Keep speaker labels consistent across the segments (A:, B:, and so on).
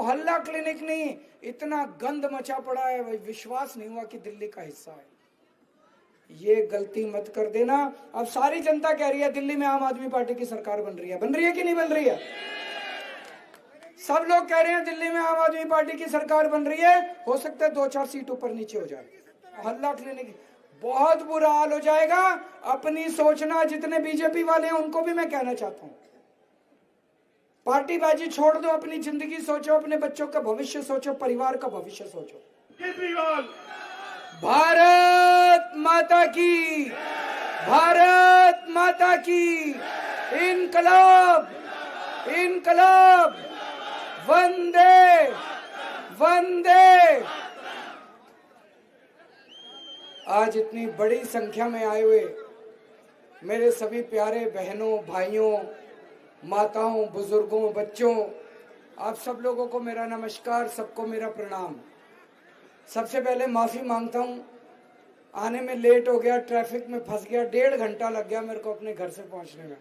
A: मोहल्ला क्लिनिक नहीं, इतना गंद मचा पड़ा है, विश्वास नहीं हुआ कि दिल्ली का हिस्सा है। ये गलती मत कर देना। अब सारी जनता कह रही है दिल्ली में आम आदमी पार्टी की सरकार बन रही है कि नहीं बन रही है? सब लोग कह रहे हैं दिल्ली में आम आदमी पार्टी की सरकार बन रही है, हो सकता है 2-4 सीट ऊपर नीचे हो जाए। मोहल्ला क्लिनिक बहुत बुरा हाल हो जाएगा। अपनी सोचना, जितने बीजेपी वाले हैं उनको भी मैं कहना चाहता हूं, पार्टीबाजी छोड़ दो, अपनी जिंदगी सोचो, अपने बच्चों का भविष्य सोचो, परिवार का भविष्य सोचो। भारत माता की, भारत माता की, इनकलाब, इनकलाब, वंदे वंदे। आज इतनी बड़ी संख्या में आए हुए मेरे सभी प्यारे बहनों, भाइयों, माताओं, बुजुर्गों, बच्चों, आप सब लोगों को मेरा नमस्कार, सबको मेरा प्रणाम। सबसे पहले माफी मांगता हूं, आने में लेट हो गया, ट्रैफिक में फंस गया, 1.5 घंटा लग गया मेरे को अपने घर से पहुंचने में,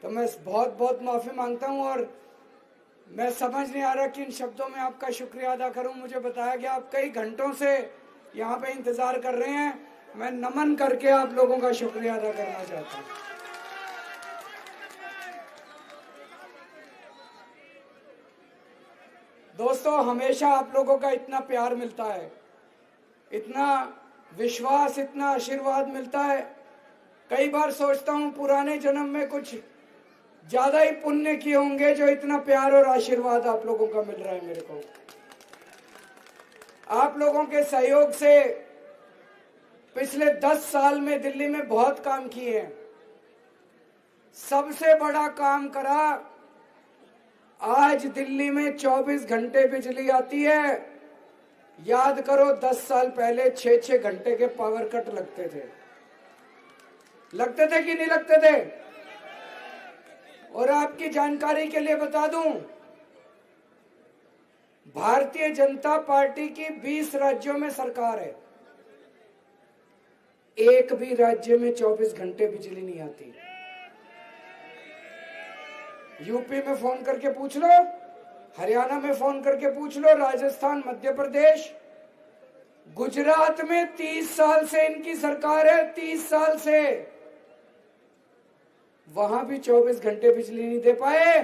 A: तो मैं बहुत बहुत माफी मांगता हूं। और मैं समझ नहीं आ रहा कि इन शब्दों में आपका शुक्रिया अदा करूं। मुझे बताया गया आप कई घंटों से यहाँ पे इंतजार कर रहे हैं, मैं नमन करके आप लोगों का शुक्रिया अदा करना चाहता हूं। दोस्तों, हमेशा आप लोगों का इतना प्यार मिलता है, इतना विश्वास, इतना आशीर्वाद मिलता है। कई बार सोचता हूं पुराने जन्म में कुछ ज्यादा ही पुण्य किए होंगे जो इतना प्यार और आशीर्वाद आप लोगों का मिल रहा है मेरे को। आप लोगों के सहयोग से पिछले 10 साल में दिल्ली में बहुत काम किए हैं। सबसे बड़ा काम करा, आज दिल्ली में 24 घंटे बिजली आती है। याद करो 10 साल पहले 6-6 घंटे के पावर कट लगते थे कि नहीं लगते थे? और आपकी जानकारी के लिए बता दूं, भारतीय जनता पार्टी की 20 राज्यों में सरकार है, एक भी राज्य में 24 घंटे बिजली नहीं आती। यूपी में फोन करके पूछ लो, हरियाणा में फोन करके पूछ लो, राजस्थान, मध्य प्रदेश, गुजरात में 30 साल से इनकी सरकार है, 30 साल से, वहां भी 24 घंटे बिजली नहीं दे पाए।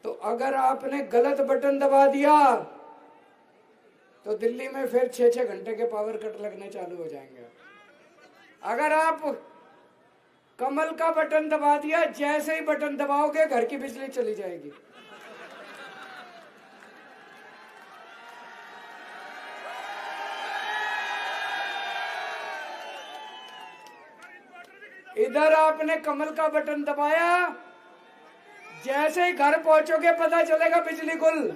A: तो अगर आपने गलत बटन दबा दिया तो दिल्ली में फिर 6-6 घंटे के पावर कट लगने चालू हो जाएंगे। अगर आप कमल का बटन दबा दिया, जैसे ही बटन दबाओगे घर की बिजली चली जाएगी। इधर आपने कमल का बटन दबाया, जैसे ही घर पहुंचोगे पता चलेगा बिजली गुल।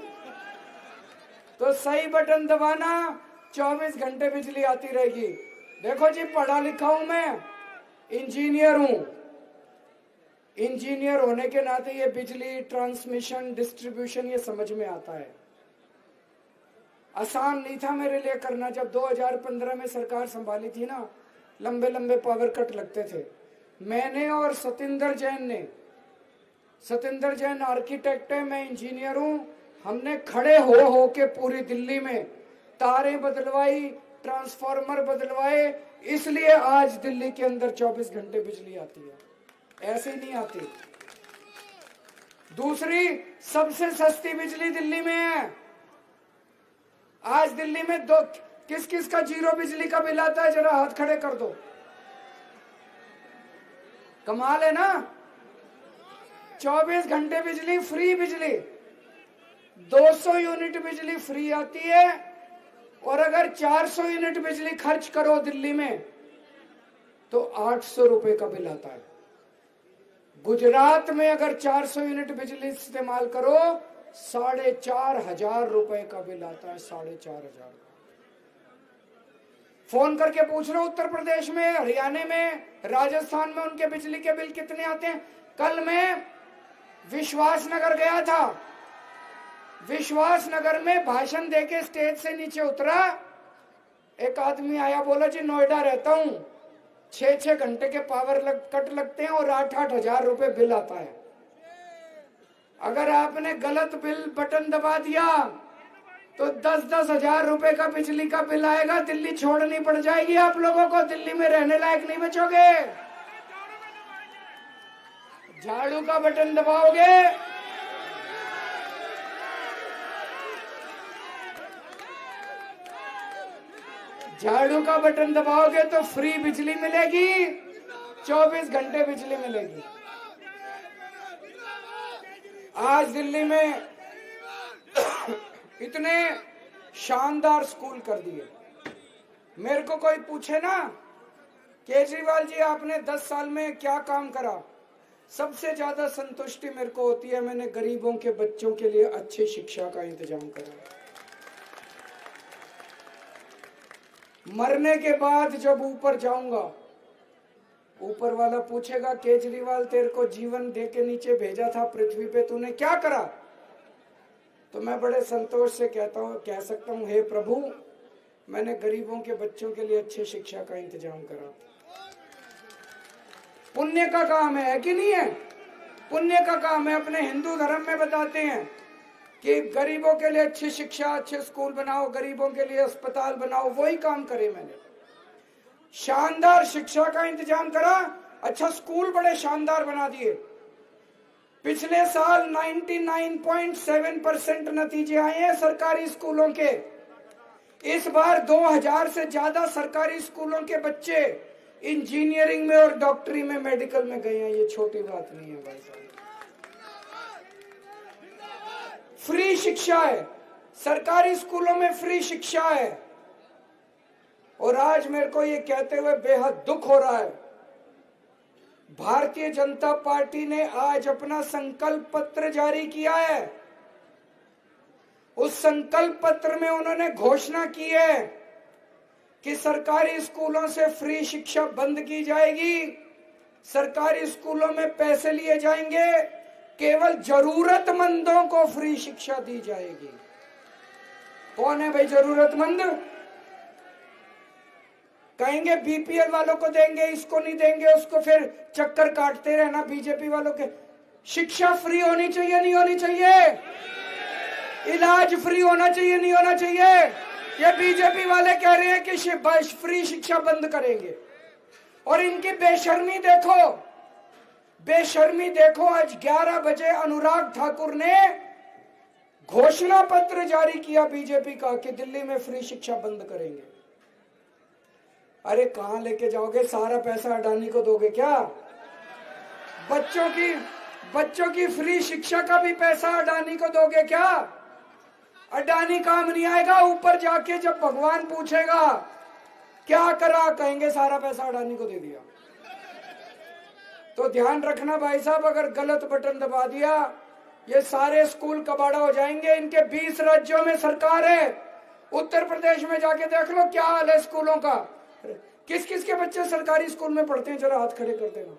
A: तो सही बटन दबाना, 24 घंटे बिजली आती रहेगी। देखो जी, पढ़ा लिखा हूं मैं, इंजीनियर हूं, इंजीनियर होने के नाते ये बिजली, ट्रांसमिशन, डिस्ट्रीब्यूशन ये समझ में आता है। आसान नहीं था मेरे लिए करना। जब 2015 में सरकार संभाली थी ना, लंबे लंबे पावर कट लगते थे। मैंने और सतेंद्र जैन आर्किटेक्ट है, मैं इंजीनियर हूं, हमने खड़े हो के पूरी दिल्ली में तारें बदलवाई, ट्रांसफार्मर बदलवाए, इसलिए आज दिल्ली के अंदर 24 घंटे बिजली आती है, ऐसे नहीं आती। दूसरी, सबसे सस्ती बिजली दिल्ली में है। आज दिल्ली में किस किस का जीरो बिजली का बिल आता है, जरा हाथ खड़े कर दो। कमाल है ना? 24 घंटे बिजली, फ्री बिजली, 200 यूनिट बिजली फ्री आती है। और अगर 400 यूनिट बिजली खर्च करो दिल्ली में तो 800 रुपए का बिल आता है। गुजरात में अगर 400 यूनिट बिजली इस्तेमाल करो 4,500 रुपए का बिल आता है, 4,500। फोन करके पूछ लो उत्तर प्रदेश में, हरियाणा में, राजस्थान में उनके बिजली के बिल कितने आते हैं। कल मैं विश्वास नगर गया था, विश्वास नगर में भाषण देके स्टेज से नीचे उतरा, एक आदमी आया, बोला जी नोएडा रहता हूं, 6-6 घंटे के पावर कट लगते हैं और 8-8 हजार रुपए बिल आता है। अगर आपने गलत बिल बटन दबा दिया तो 10-10 हजार रुपए का बिजली का बिल आएगा, दिल्ली छोड़नी पड़ जाएगी आप लोगों को, दिल्ली में रहने लायक नहीं बचोगे। झाड़ू का बटन दबाओगे, झाड़ू का बटन दबाओगे तो फ्री बिजली मिलेगी, 24 घंटे बिजली मिलेगी। आज दिल्ली में इतने शानदार स्कूल कर दिए। मेरे को कोई पूछे ना, केजरीवाल जी आपने 10 साल में क्या काम करा, सबसे ज्यादा संतुष्टि मेरे को होती है, मैंने गरीबों के बच्चों के लिए अच्छी शिक्षा का इंतजाम करा। मरने के बाद जब ऊपर जाऊंगा, ऊपर वाला पूछेगा केजरीवाल तेरे को जीवन दे के नीचे भेजा था पृथ्वी पे, तूने क्या करा? तो मैं बड़े संतोष से कह सकता हूँ, हे प्रभु मैंने गरीबों के बच्चों के लिए अच्छी शिक्षा का इंतजाम करा। पुण्य का काम है कि नहीं है? पुण्य का काम है। अपने हिंदू धर्म में बताते हैं कि गरीबों के लिए अच्छी शिक्षा, अच्छे स्कूल बनाओ, गरीबों के लिए अस्पताल बनाओ, वही काम करे मैंने। शानदार शिक्षा का इंतजाम करा, अच्छा स्कूल बड़े शानदार बना दिए। पिछले साल 99.7% नतीजे आए हैं सरकारी स्कूलों के। इस बार 2000 से ज्यादा सरकारी स्कूलों के बच्चे इंजीनियरिंग में और डॉक्टरी में, मेडिकल में गए हैं। ये छोटी बात नहीं है भाई साहब। फ्री शिक्षा है, सरकारी स्कूलों में फ्री शिक्षा है। और आज मेरे को ये कहते हुए बेहद दुख हो रहा है, भारतीय जनता पार्टी ने आज अपना संकल्प पत्र जारी किया है। उस संकल्प पत्र में उन्होंने घोषणा की है कि सरकारी स्कूलों से फ्री शिक्षा बंद की जाएगी, सरकारी स्कूलों में पैसे लिए जाएंगे, केवल जरूरतमंदों को फ्री शिक्षा दी जाएगी। कौन है भाई जरूरतमंद? कहेंगे बीपीएल वालों को देंगे, इसको नहीं देंगे, उसको फिर चक्कर काटते रहना बीजेपी वालों के। शिक्षा फ्री होनी चाहिए, नहीं होनी चाहिए? इलाज फ्री होना चाहिए, नहीं होना चाहिए? ये बीजेपी वाले कह रहे हैं कि फ्री शिक्षा बंद करेंगे। और इनकी बेशर्मी देखो, बेशर्मी देखो। आज 11 बजे अनुराग ठाकुर ने घोषणा पत्र जारी किया बीजेपी का कि दिल्ली में फ्री शिक्षा बंद करेंगे। अरे कहां लेके जाओगे? सारा पैसा अडानी को दोगे क्या? बच्चों की फ्री शिक्षा का भी पैसा अडानी को दोगे क्या? अडानी काम नहीं आएगा। ऊपर जाके जब भगवान पूछेगा क्या करा, कहेंगे सारा पैसा अडानी को दे दिया। तो ध्यान रखना भाई साहब, अगर गलत बटन दबा दिया ये सारे स्कूल कबाड़ा हो जाएंगे। इनके 20 राज्यों में सरकार है। उत्तर प्रदेश में जाके देख लो क्या हाल है स्कूलों का। किस किस के बच्चे सरकारी स्कूल में पढ़ते हैं, जरा हाथ खड़े कर देना।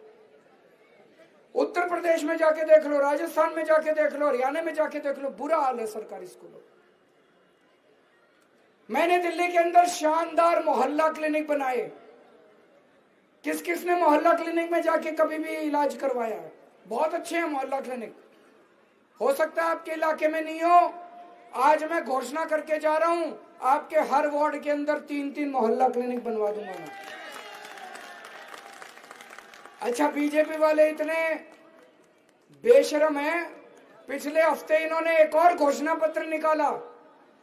A: उत्तर प्रदेश में जाके देख लो, राजस्थान में जाके देख लो, हरियाणा में जाके देख लो, बुरा हाल है सरकारी स्कूलों। मैंने दिल्ली के अंदर शानदार मोहल्ला क्लिनिक बनाए। किस किस ने मोहल्ला क्लिनिक में जाके कभी भी इलाज करवाया है? बहुत अच्छे हैं मोहल्ला क्लिनिक। हो सकता है आपके इलाके में नहीं हो, आज मैं घोषणा करके जा रहा हूं, आपके हर वार्ड के अंदर 3-3 मोहल्ला क्लिनिक बनवा दूंगा मैं। अच्छा बीजेपी वाले इतने बेशरम हैं, पिछले हफ्ते इन्होंने एक और घोषणा पत्र निकाला,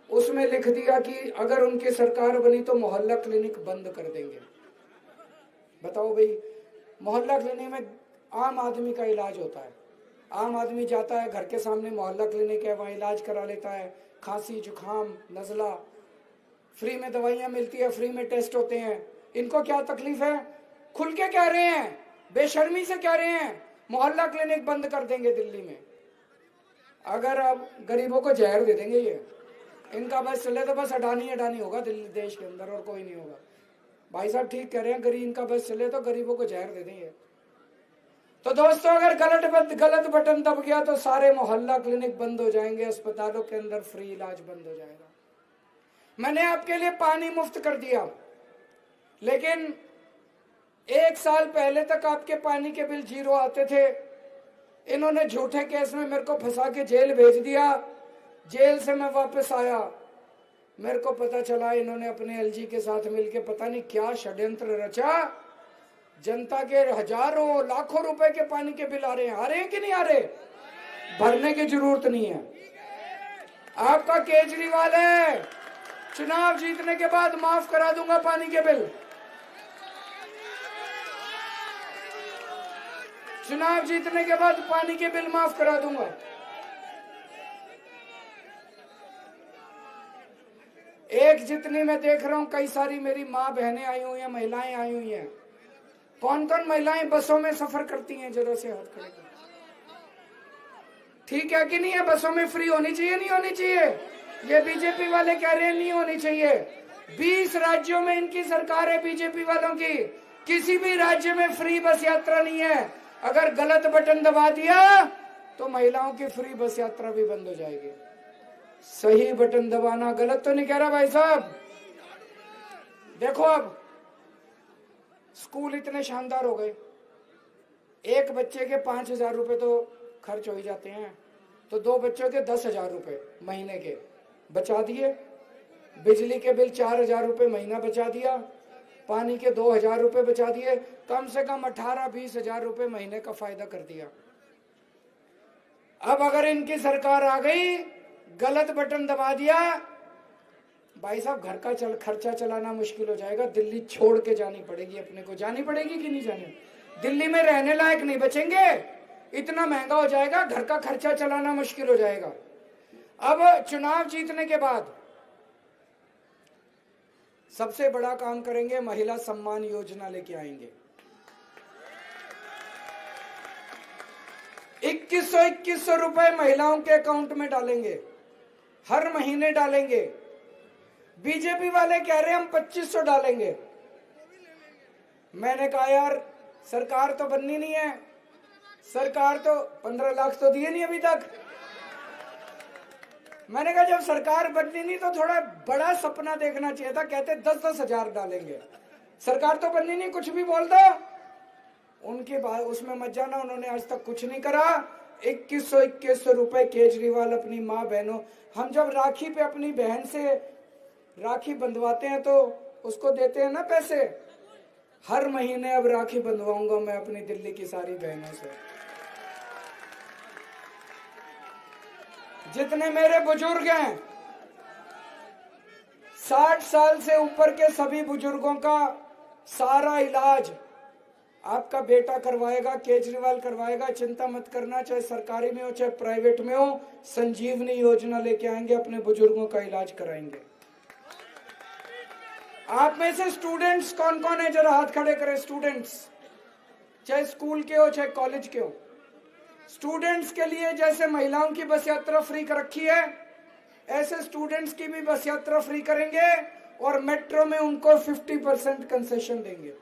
A: उसमें लिख दिया कि अगर उनकी सरकार बनी तो मोहल्ला क्लिनिक बंद कर देंगे। बताओ भाई, मोहल्ला क्लिनिक में आम आदमी का इलाज होता है। आम आदमी जाता है, घर के सामने मोहल्ला क्लिनिक है, वहाँ इलाज करा लेता है। खांसी, जुखाम, नज़ला, फ्री में दवाइयाँ मिलती है, फ्री में टेस्ट होते हैं। इनको क्या तकलीफ है? खुल के कह रहे हैं, बेशर्मी से कह रहे हैं मोहल्ला क्लिनिक बंद कर देंगे दिल्ली में। अगर अब गरीबों को जहर दे देंगे ये, इनका बस चले तो बस अडानी होगा दिल्ली देश के अंदर, और कोई नहीं होगा। भाई साहब ठीक कह रहे हैं, गरीब इनका बस चले तो गरीबों को जहर दे देंगे। तो दोस्तों अगर गलत बटन दब गया तो सारे मोहल्ला क्लिनिक बंद हो जाएंगे, अस्पतालों के अंदर फ्री इलाज बंद हो जाएगा। मैंने आपके लिए पानी मुफ्त कर दिया, लेकिन 1 साल पहले तक आपके पानी के बिल 0 आते थे। इन्होंने झूठे केस में मेरे को फंसा के जेल भेज दिया। जेल से मैं वापस आया, मेरे को पता चला इन्होंने अपने एलजी के साथ मिलके पता नहीं क्या षड्यंत्र रचा। जनता के हजारों लाखों रुपए के पानी के बिल आ रहे हैं। आ रहे हैं कि नहीं आ रहे? भरने की जरूरत नहीं है। आपका केजरीवाल है, चुनाव जीतने के बाद माफ करा दूंगा पानी के बिल। चुनाव जीतने के बाद पानी के बिल माफ करा दूंगा। एक जितनी मैं देख रहा हूं, कई सारी मेरी माँ बहनें आई हुई हैं, महिलाएं आई हुई हैं। कौन कौन महिलाएं बसों में सफर करती हैं? जरा से हाथ खड़े करो। ठीक है कि नहीं है? बसों में फ्री होनी चाहिए, नहीं होनी चाहिए? ये बीजेपी वाले कह रहे हैं नहीं होनी चाहिए। 20 राज्यों में इनकी सरकार है बीजेपी वालों की, किसी भी राज्य में फ्री बस यात्रा नहीं है। अगर गलत बटन दबा दिया तो महिलाओं की फ्री बस यात्रा भी बंद हो जाएगी। सही बटन दबाना, गलत तो नहीं कह रहा भाई साहब। देखो अब स्कूल इतने शानदार हो गए, एक बच्चे के 5,000 रुपए तो खर्च हो ही जाते हैं, तो 2 बच्चों के 10,000 रुपए महीने के बचा दिए। बिजली के बिल 4,000 रुपए महीना बचा दिया। पानी के 2,000 रुपए बचा दिए। कम से कम 18-20 हजार रुपए महीने का फायदा कर दिया। अब अगर इनकी सरकार आ गई, गलत बटन दबा दिया, भाई साहब घर का खर्चा चलाना मुश्किल हो जाएगा। दिल्ली छोड़ के जानी पड़ेगी अपने को। जानी पड़ेगी कि नहीं जानी? दिल्ली में रहने लायक नहीं बचेंगे, इतना महंगा हो जाएगा, घर का खर्चा चलाना मुश्किल हो जाएगा। अब चुनाव जीतने के बाद सबसे बड़ा काम करेंगे, महिला सम्मान योजना लेके आएंगे। 2100 रुपए महिलाओं के अकाउंट में डालेंगे, हर महीने डालेंगे। बीजेपी वाले कह रहे हैं हम 2500 डालेंगे। मैंने कहा यार सरकार तो बननी नहीं है, सरकार तो 15 लाख तो दिए नहीं अभी तक। मैंने कहा जब सरकार बननी नहीं तो थोड़ा बड़ा सपना देखना चाहिए था। कहते 10-10 हजार डालेंगे। सरकार तो बननी नहीं, कुछ भी बोल दो। उनके बाद उसमें मत जाना, उन्होंने आज तक कुछ नहीं करा। 2100 रुपए केजरीवाल अपनी माँ बहनों, हम जब राखी पे अपनी बहन से राखी बंधवाते हैं तो उसको देते हैं ना पैसे, हर महीने अब राखी बंधवाऊंगा मैं अपनी दिल्ली की सारी बहनों से। जितने मेरे बुजुर्ग हैं, 60 साल से ऊपर के सभी बुजुर्गों का सारा इलाज आपका बेटा करवाएगा, केजरीवाल करवाएगा। चिंता मत करना, चाहे सरकारी में हो चाहे प्राइवेट में हो। संजीवनी योजना लेके आएंगे, अपने बुजुर्गों का इलाज कराएंगे। आप में से स्टूडेंट्स कौन कौन है? जरा हाथ खड़े करें। स्टूडेंट्स, चाहे स्कूल के हो चाहे कॉलेज के हो। स्टूडेंट्स के लिए जैसे महिलाओं की बस यात्रा फ्री कर रखी है, ऐसे स्टूडेंट्स की भी बस यात्रा फ्री करेंगे और मेट्रो में उनको 50% कंसेशन देंगे।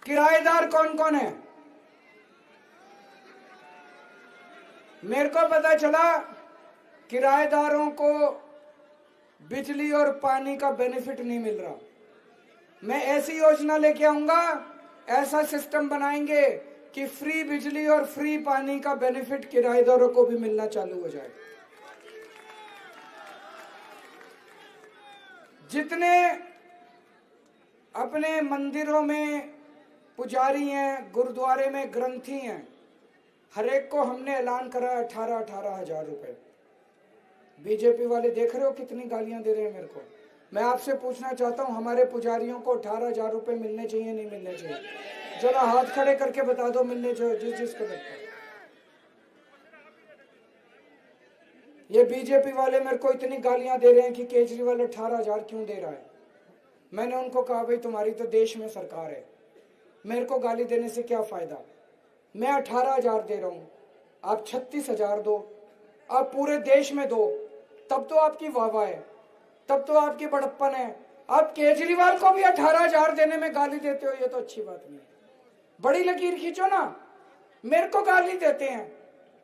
A: किराएदार कौन कौन है? मेरे को पता चला किराएदारों को बिजली और पानी का बेनिफिट नहीं मिल रहा। मैं ऐसी योजना लेके आऊंगा, ऐसा सिस्टम बनाएंगे कि फ्री बिजली और फ्री पानी का बेनिफिट किराएदारों को भी मिलना चालू हो जाए। जितने अपने मंदिरों में पुजारी हैं, गुरुद्वारे में ग्रंथी हैं, हर एक को हमने ऐलान करा 18-18 हजार रुपए। बीजेपी वाले देख रहे हो कितनी गालियां दे रहे हैं मेरे को। मैं आपसे पूछना चाहता हूं, हमारे पुजारियों को 18 हजार रुपए मिलने चाहिए नहीं मिलने चाहिए? जरा हाथ खड़े करके बता दो मिलने चाहिए जिस जिसको लगता है। ये बीजेपी वाले मेरे को इतनी गालियां दे रहे हैं कि केजरीवाल 18 हजार क्यों दे रहा है। मैंने उनको कहा भाई तुम्हारी तो देश में सरकार है, मेरे को गाली देने से क्या फायदा। मैं 18 हजार दे रहा हूं, आप 36 हजार दो, आप पूरे देश में दो, तब तो आपकी वाहवाह है, तब तो आपकी बड़प्पन है। आप केजरीवाल को भी 18 हजार देने में गाली देते हो, ये तो अच्छी बात नहीं है। बड़ी लकीर खींचो ना। मेरे को गाली देते हैं,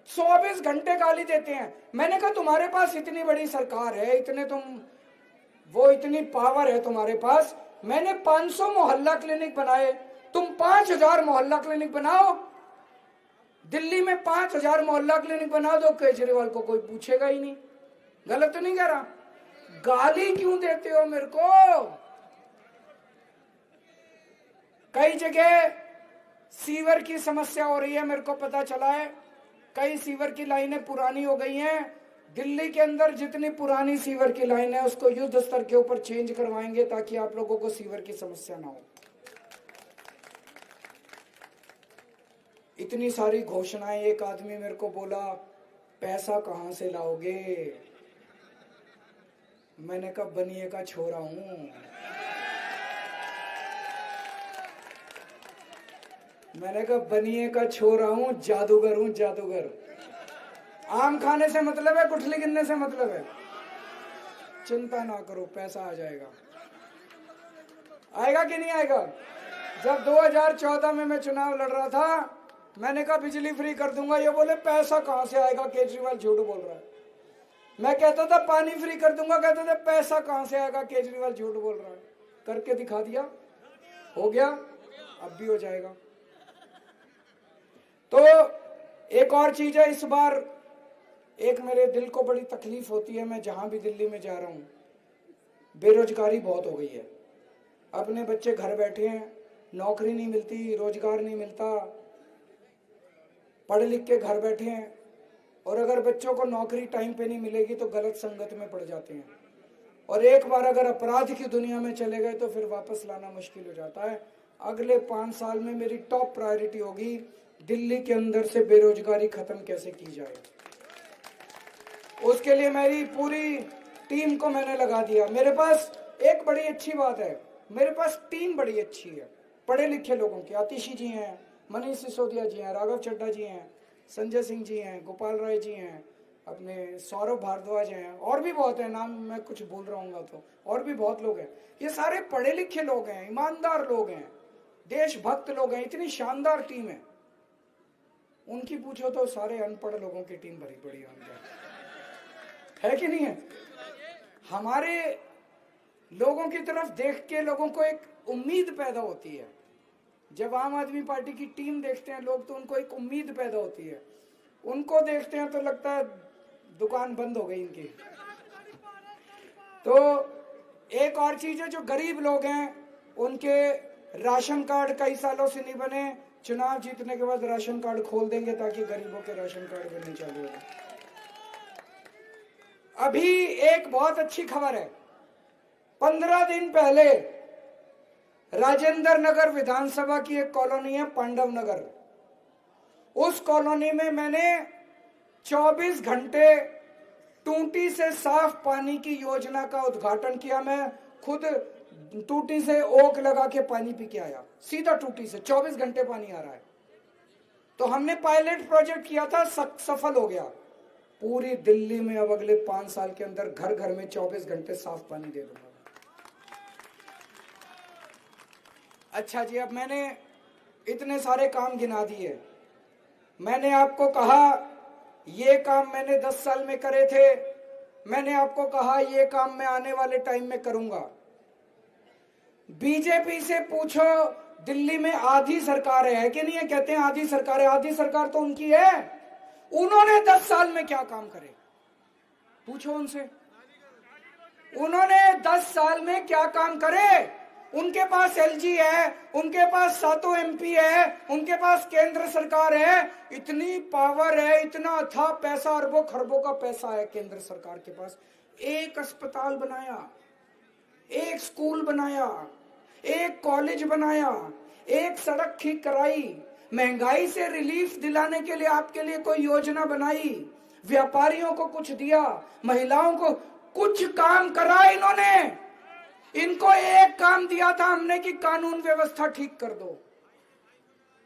A: 24 घंटे गाली देते हैं। मैंने कहा तुम्हारे पास इतनी बड़ी सरकार है, इतने तुम वो इतनी पावर है तुम्हारे पास। मैंने 500 मोहल्ला क्लिनिक बनाए, तुम 5000 मोहल्ला क्लिनिक बनाओ, दिल्ली में 5,000 मोहल्ला क्लिनिक बना दो, केजरीवाल को कोई पूछेगा ही नहीं। गलत तो नहीं कह रहा? गाली क्यों देते हो मेरे को? कई जगह सीवर की समस्या हो रही है, मेरे को पता चला है। कई सीवर की लाइनें पुरानी हो गई हैं। दिल्ली के अंदर जितनी पुरानी सीवर की लाइन है उसको युद्ध स्तर के ऊपर चेंज करवाएंगे ताकि आप लोगों को सीवर की समस्या ना हो। इतनी सारी घोषणाएं। एक आदमी मेरे को बोला, पैसा कहां से लाओगे? मैंने कहा बनिए का छोरा हूं। मैंने कहा बनिए का छोरा हूं, जादूगर हूं, जादूगर। आम खाने से मतलब है, गुठली गिनने से मतलब है। चिंता ना करो, पैसा आ जाएगा। आएगा कि नहीं आएगा? जब 2014 में मैं चुनाव लड़ रहा था, मैंने कहा बिजली फ्री कर दूंगा। ये बोले पैसा कहां से आएगा, केजरीवाल झूठ बोल रहा है। मैं कहता था पानी फ्री कर दूंगा, कहते थे पैसा कहां से आएगा, केजरीवाल झूठ बोल रहा है। करके दिखा दिया, हो गया, अब भी हो जाएगा। तो एक और चीज है, इस बार एक मेरे दिल को बड़ी तकलीफ होती है। मैं जहां भी दिल्ली में जा रहा हूं, बेरोजगारी बहुत हो गई है। अपने बच्चे घर बैठे हैं, नौकरी नहीं मिलती, रोजगार नहीं मिलता, पढ़ लिख के घर बैठे हैं। और अगर बच्चों को नौकरी टाइम पे नहीं मिलेगी तो गलत संगत में पड़ जाते हैं। और एक बार अगर अपराध की दुनिया में चले गए तो फिर वापस लाना मुश्किल हो जाता है। अगले 5 साल में मेरी टॉप प्रायोरिटी होगी दिल्ली के अंदर से बेरोजगारी खत्म कैसे की जाए। उसके लिए मेरी पूरी टीम को मैंने लगा दिया। मेरे पास एक बड़ी अच्छी बात है, मेरे पास टीम बड़ी अच्छी है, पढ़े लिखे लोगों की। आतिशी जी हैं, मनीष सिसोदिया जी हैं, राघव चड्ढा जी हैं, संजय सिंह जी हैं, गोपाल राय जी हैं, अपने सौरभ भारद्वाज हैं, और भी बहुत है, नाम मैं कुछ भूल रहा हूँ तो और भी बहुत लोग हैं। ये सारे पढ़े लिखे लोग हैं, ईमानदार लोग हैं, देशभक्त लोग हैं। इतनी शानदार टीम है। उनकी पूछो तो सारे अनपढ़ लोगों की टीम भरी पड़ी है कि नहीं है? हमारे लोगों की तरफ देख के लोगों को एक उम्मीद पैदा होती है। जब आम आदमी पार्टी की टीम देखते हैं लोग तो उनको एक उम्मीद पैदा होती है। उनको देखते हैं तो लगता है दुकान बंद हो गई इनकी। तो एक और चीज है, जो गरीब लोग हैं उनके राशन कार्ड कई सालों से नहीं बने। चुनाव जीतने के बाद राशन कार्ड खोल देंगे ताकि गरीबों के राशन कार्ड बनने चालू हो। अभी एक बहुत अच्छी खबर है। 15 दिन पहले राजेंद्र नगर विधानसभा की एक कॉलोनी है पांडव नगर, उस कॉलोनी में मैंने 24 घंटे टूटी से साफ पानी की योजना का उद्घाटन किया। मैं खुद टूटी से ओक लगा के पानी पी के आया, सीधा टूटी से 24 घंटे पानी आ रहा है। तो हमने पायलट प्रोजेक्ट किया था, सफल हो गया। पूरी दिल्ली में अब अगले 5 साल के अंदर घर घर में 24 घंटे साफ पानी दे दूंगा। अच्छा जी, अब मैंने इतने सारे काम गिना दिए। मैंने आपको कहा ये काम मैंने 10 साल में करे थे, मैंने आपको कहा ये काम मैं आने वाले टाइम में करूंगा। बीजेपी से पूछो दिल्ली में आधी सरकार है कि नहीं है? कहते हैं आधी सरकार है, आधी सरकार तो उनकी है। उन्होंने 10 साल में क्या काम करे, पूछो उनसे। उन्होंने 10 साल में क्या काम करे? उनके पास एलजी है, उनके पास 7 एमपी है, उनके पास केंद्र सरकार है, इतनी पावर है, इतना अथाह पैसा, अरबों खरबों का पैसा है केंद्र सरकार के पास। एक अस्पताल बनाया, एक स्कूल बनाया, एक कॉलेज बनाया, एक सड़क ठीक कराई, महंगाई से रिलीफ दिलाने के लिए आपके लिए कोई योजना बनाई, व्यापारियों को कुछ दिया, महिलाओं को कुछ काम करा इन्होंने। इनको एक काम दिया था हमने कि कानून व्यवस्था ठीक कर दो।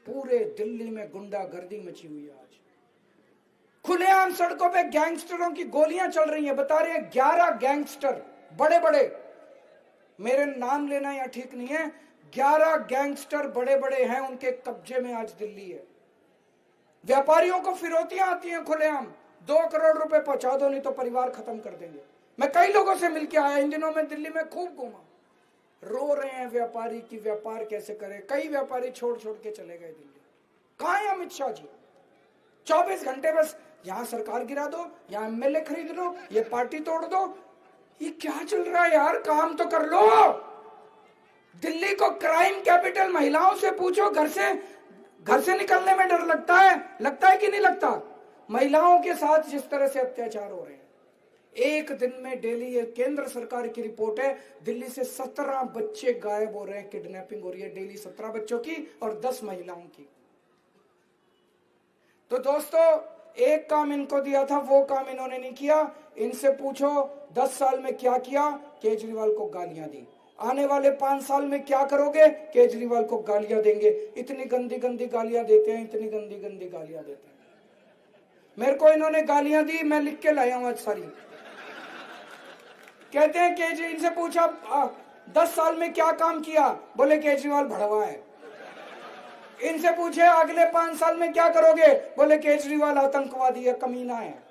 A: पूरे दिल्ली में गुंडागर्दी मची हुई है। आज खुलेआम सड़कों पे गैंगस्टरों की गोलियां चल रही हैं। बता रहे हैं 11 गैंगस्टर, बड़े बड़े, मेरे नाम लेना या ठीक नहीं है, 11 गैंगस्टर बड़े बड़े हैं, उनके कब्जे में आज दिल्ली है। व्यापारियों को फिरौतियां आती हैं खुलेआम, 2 करोड़ रुपए पहुंचा दो नहीं तो परिवार खत्म कर देंगे। मैं कई लोगों से मिलके आया, इन दिनों में दिल्ली में खूब घूमा। रो रहे हैं व्यापारी कि व्यापार कैसे करें। कई व्यापारी छोड़ छोड़ के चले गए दिल्ली। कहां है अमित शाह जी? 24 घंटे बस यहां सरकार गिरा दो, यहां एमएलए खरीद लो, ये पार्टी तोड़ दो। ये क्या चल रहा है यार, काम तो कर लो। दिल्ली को क्राइम कैपिटल, महिलाओं से पूछो, घर से निकलने में डर लगता है कि नहीं लगता? महिलाओं के साथ जिस तरह से अत्याचार हो रहे हैं, एक दिन में डेली, ये केंद्र सरकार की रिपोर्ट है, दिल्ली से 17 बच्चे गायब हो रहे हैं, किडनैपिंग हो रही है डेली 17 बच्चों की और 10 महिलाओं की। तो दोस्तों, एक काम इनको दिया था, वो काम इन्होंने नहीं किया। इनसे पूछो 10 साल में क्या किया? केजरीवाल को गालियां दी। आने वाले 5 साल में क्या करोगे? केजरीवाल को गालियां देंगे। इतनी गंदी गंदी गालियां देते हैं, इतनी गंदी गंदी गालियां देते हैं। मेरे को इन्होंने गालियां दी, मैं लिख के लाया हूं आज सारी। कहते हैं केजरीवाल, इनसे पूछा 10 साल में क्या काम किया? बोले केजरीवाल भड़वा है। इनसे पूछे अगले 5 साल में क्या करोगे? बोले केजरीवाल आतंकवादी है, कमीना है।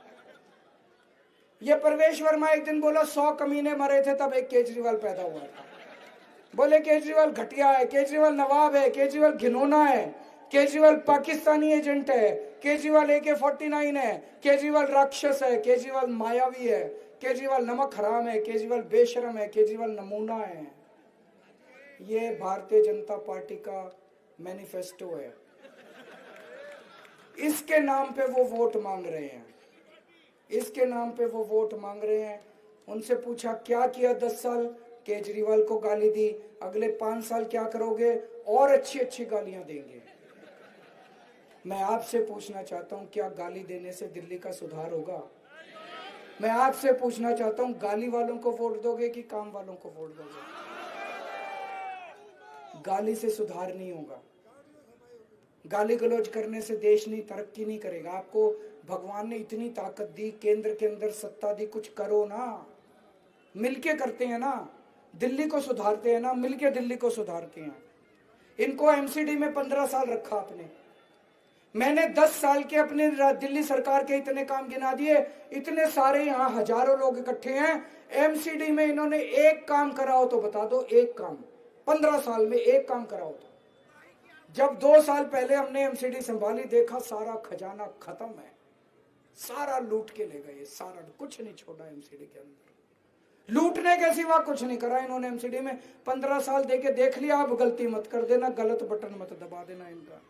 A: ये प्रवेश वर्मा एक दिन बोला 100 कमीने मरे थे तब एक केजरीवाल पैदा हुआ था। बोले केजरीवाल घटिया है, केजरीवाल नवाब है, केजरीवाल घिनौना है, केजरीवाल पाकिस्तानी एजेंट है, केजरीवाल AK-49 है, केजरीवाल राक्षस है, केजरीवाल मायावी है, केजरीवाल नमक हराम है, केजरीवाल बेशरम है, केजरीवाल नमूना है। ये भारतीय जनता पार्टी का मैनिफेस्टो है। इसके नाम पे वो वोट मांग रहे हैं, इसके नाम पे वो वोट मांग रहे हैं। उनसे पूछा क्या किया 10 साल? केजरीवाल को गाली दी। अगले 5 साल क्या करोगे? और अच्छी अच्छी गालियां देंगे। मैं आपसे पूछना चाहता हूं, क्या गाली देने से दिल्ली का सुधार होगा? मैं आपसे पूछना चाहता हूं, गाली वालों को वोट दोगे कि काम वालों को वोट दोगे? गाली से सुधार नहीं होगा। गाली गलौज करने से देश नहीं, तरक्की नहीं करेगा। आपको भगवान ने इतनी ताकत दी, केंद्र के अंदर सत्ता दी, कुछ करो ना। मिलके करते हैं ना, दिल्ली को सुधारते हैं ना, मिलके दिल्ली को सुधारते हैं। इनको एमसीडी में 15 साल रखा आपने। मैंने 10 साल के अपने दिल्ली सरकार के इतने काम गिना दिए। इतने सारे यहाँ हजारों लोग इकट्ठे हैं, एमसीडी में इन्होंने एक काम कराओ तो बता दो, एक काम 15 साल में एक काम कराओ तो। जब 2 साल पहले हमने एमसीडी संभाली, देखा सारा खजाना खत्म है, सारा लूट के ले गए, सारा, कुछ नहीं छोड़ा एमसीडी के अंदर। लूटने के सिवा कुछ नहीं करा इन्होंने एमसीडी में। 15 साल देके देख लिया, अब गलती मत कर देना, गलत बटन मत दबा देना इनका।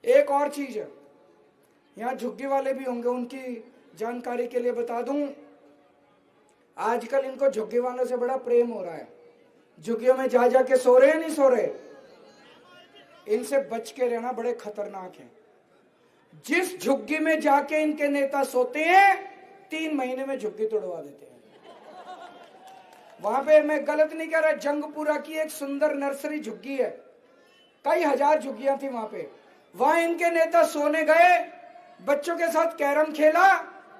A: एक और चीज है, यहाँ झुग्गी वाले भी होंगे, उनकी जानकारी के लिए बता दूं, आजकल इनको झुग्गी वालों से बड़ा प्रेम हो रहा है। झुग्गियों में जा जाके सो रहे हैं, नहीं सो रहे? इनसे बच के रहना, बड़े खतरनाक हैं। जिस झुग्गी में जाके इनके नेता सोते हैं, 3 महीने में झुग्गी तोड़वा देते हैं। वहां पे मैं गलत नहीं कह रहा, जंगपुरा की एक सुंदर नर्सरी झुग्गी है, कई हजार झुग्गियां थी वहां पे। वहां इनके नेता सोने गए, बच्चों के साथ कैरम खेला,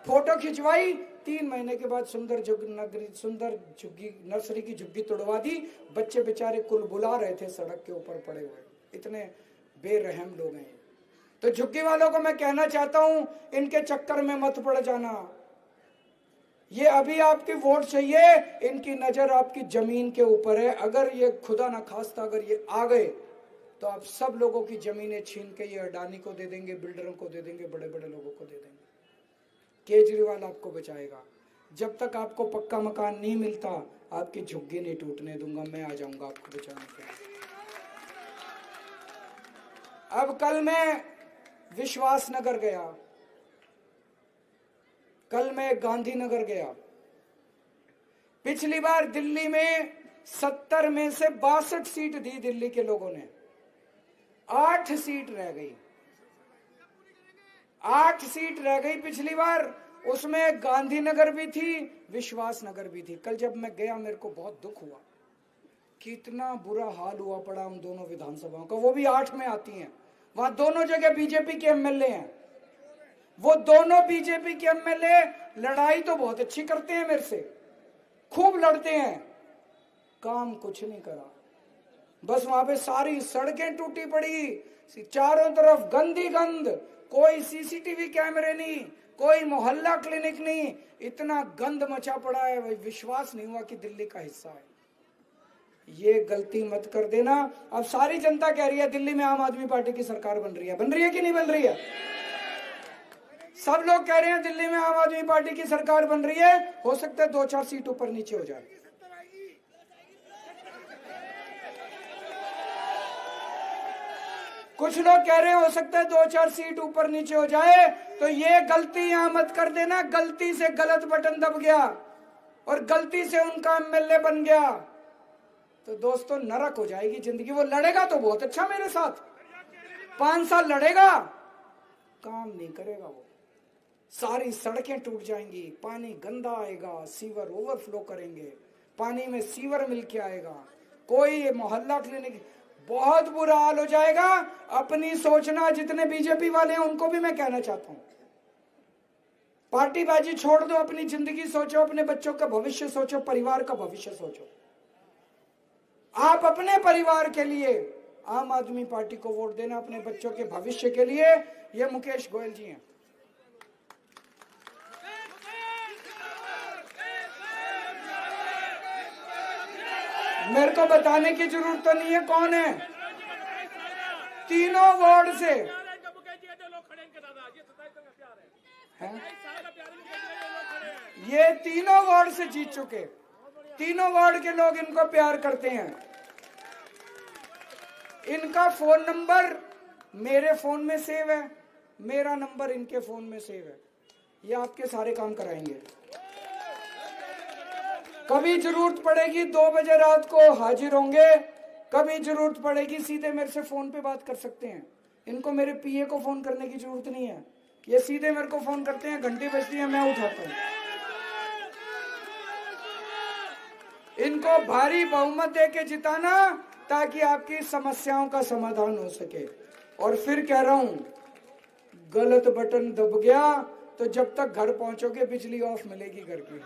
A: फोटो खिंचवाई, 3 महीने के बाद सुंदर झुग्गी नर्सरी की झुग्गी तोड़वा दी। बच्चे बेचारे कुल बुला रहे थे सड़क के ऊपर पड़े हुए, इतने बेरहम लोग हैं। तो झुग्गी वालों को मैं कहना चाहता हूं, इनके चक्कर में मत पड़ जाना। ये अभी आपकी वोट चाहिए, इनकी नजर आपकी जमीन के ऊपर है। अगर ये खुदा ना खास्ता अगर ये आ गए तो आप सब लोगों की जमीनें छीन के ये अडानी को दे देंगे, बिल्डरों को दे देंगे, बड़े बड़े लोगों को दे देंगे। केजरीवाल आपको बचाएगा। जब तक आपको पक्का मकान नहीं मिलता, आपकी झुग्गी नहीं टूटने दूंगा, मैं आ जाऊंगा आपको बचाने के लिए। अब कल मैं विश्वासनगर गया, कल मैं गांधीनगर गया। पिछली बार दिल्ली में 70 में से 62 सीट दी दिल्ली के लोगों ने, 8 सीट रह गई, 8 सीट रह गई पिछली बार। उसमें गांधीनगर भी थी, विश्वासनगर भी थी। कल जब मैं गया, मेरे को बहुत दुख हुआ, कितना बुरा हाल हुआ पड़ा उन दोनों विधानसभाओं का। वो भी 8 में आती हैं, वहां दोनों जगह बीजेपी के एमएलए हैं। वो दोनों बीजेपी के एमएलए लड़ाई तो बहुत अच्छी करते हैं, मेरे से खूब लड़ते हैं, काम कुछ नहीं करा। बस वहां पे सारी सड़कें टूटी पड़ी, चारों तरफ गंदी गंद, कोई सीसीटीवी कैमरे नहीं, कोई मोहल्ला क्लिनिक नहीं, इतना गंद मचा पड़ा है, विश्वास नहीं हुआ कि दिल्ली का हिस्सा है। ये गलती मत कर देना। अब सारी जनता कह रही है दिल्ली में आम आदमी पार्टी की सरकार बन रही है कि नहीं बन रही है? सब लोग कह रहे हैं दिल्ली में आम आदमी पार्टी की सरकार बन रही है, हो सकता है 2-4 सीट ऊपर नीचे हो जाए। कुछ लोग कह रहे हैं हो सकता है 2-4 सीट ऊपर नीचे हो जाए। तो ये गलती यहां मत कर देना, गलती से गलत बटन दब गया और गलती से उनका एमएलए बन गया तो दोस्तों नरक हो जाएगी जिंदगी। वो लड़ेगा तो बहुत अच्छा मेरे साथ, 5 साल लड़ेगा, काम नहीं करेगा वो। सारी सड़कें टूट जाएंगी, पानी गंदा आएगा, सीवर ओवरफ्लो करेंगे, पानी में सीवर मिलके आएगा, कोई मोहल्ला क्लिनिक, बहुत बुरा हाल हो जाएगा। अपनी सोचना, जितने बीजेपी वाले हैं उनको भी मैं कहना चाहता हूं, पार्टीबाजी छोड़ दो, अपनी जिंदगी सोचो, अपने बच्चों का भविष्य सोचो, परिवार का भविष्य सोचो। आप अपने परिवार के लिए आम आदमी पार्टी को वोट देना, अपने बच्चों के भविष्य के लिए। ये मुकेश गोयल जी हैं। मेरे को बताने की जरूरत तो नहीं है कौन है, तीनों वार्ड से है? ये तीनों वार्ड से जीत चुके, तीनों वार्ड के लोग इनको प्यार करते हैं। इनका फोन नंबर मेरे फोन में सेव है, मेरा नंबर इनके फोन में सेव है। ये आपके सारे काम कराएंगे। कभी जरूरत पड़ेगी 2 बजे रात को हाजिर होंगे, कभी जरूरत पड़ेगी सीधे मेरे से फोन पे बात कर सकते हैं। इनको मेरे पीए को फोन करने की जरूरत नहीं है, ये सीधे मेरे को फोन करते हैं, घंटी बजती है, मैं उठाता हूं। इनको भारी बहुमत देके जिताना ताकि आपकी समस्याओं का समाधान हो सके। और फिर कह रहा हूं, गलत बटन दब गया तो जब तक घर पहुंचोगे बिजली ऑफ मिलेगी घर की।